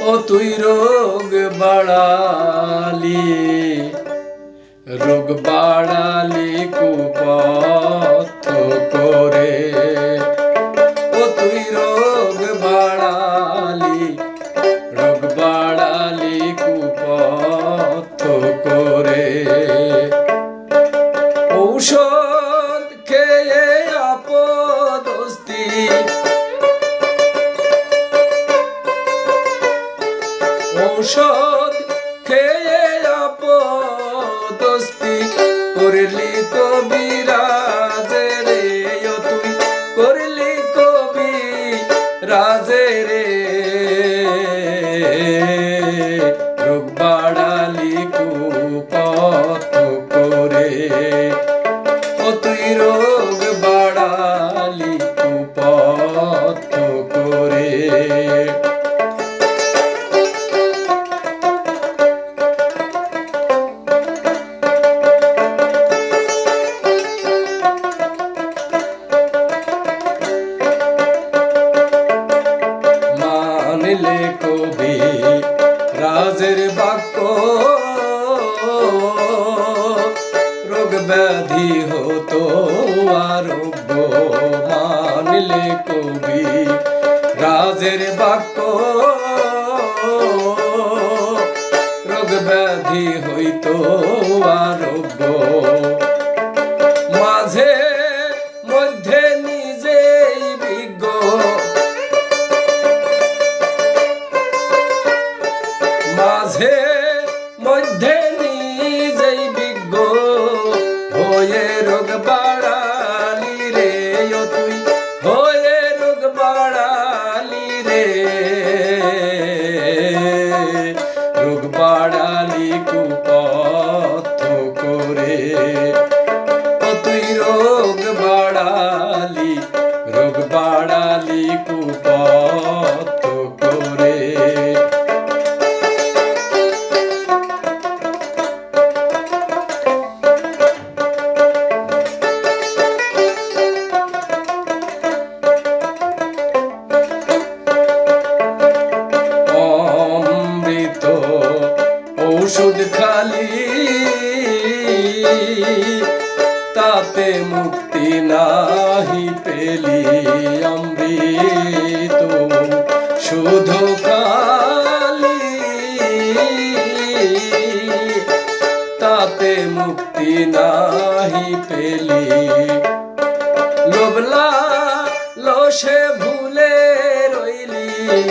ও তুই রোগ বাড়ালি, রোগ বাড়ালি কুপথ করে। ও তুই রোগ বাড়ালি, রোগ বাড়ালি কুপথ করে। ঔষধ খেয়ে আপদস্তি, ঔষধ খেয়ে আপদস্তি করলি কবিরাজে রে। ও তুই করলি কবিরাজে রে, রোগ বাড়ালি কুপথ করে। ও তুই রোগ বাড়ালি কুপথ করে। মানলে কবি রাজের বাক্য, রোগ ব্যাধি হতো আরোগ্য। মানলে কবি রাজের বাক্য, রোগ ব্যাধি হইতো আরোগ্য। মাঝে মধ্যে নিজেই বিজ্ঞ, মাঝে মধ্যে নিজেই বিজ্ঞ হয়ে রোগ বাড়ালি রে। ও তুই হয়ে রোগ বাড়ালি রে, রোগ বাড়ালি কুপথ করে। ও তুই রোগ বাড়ালি, রোগ বাড়ালি কুপথ করে। ওষুধ খালি তাতে মুক্তি নাহি পেলি, অমৃত শুধু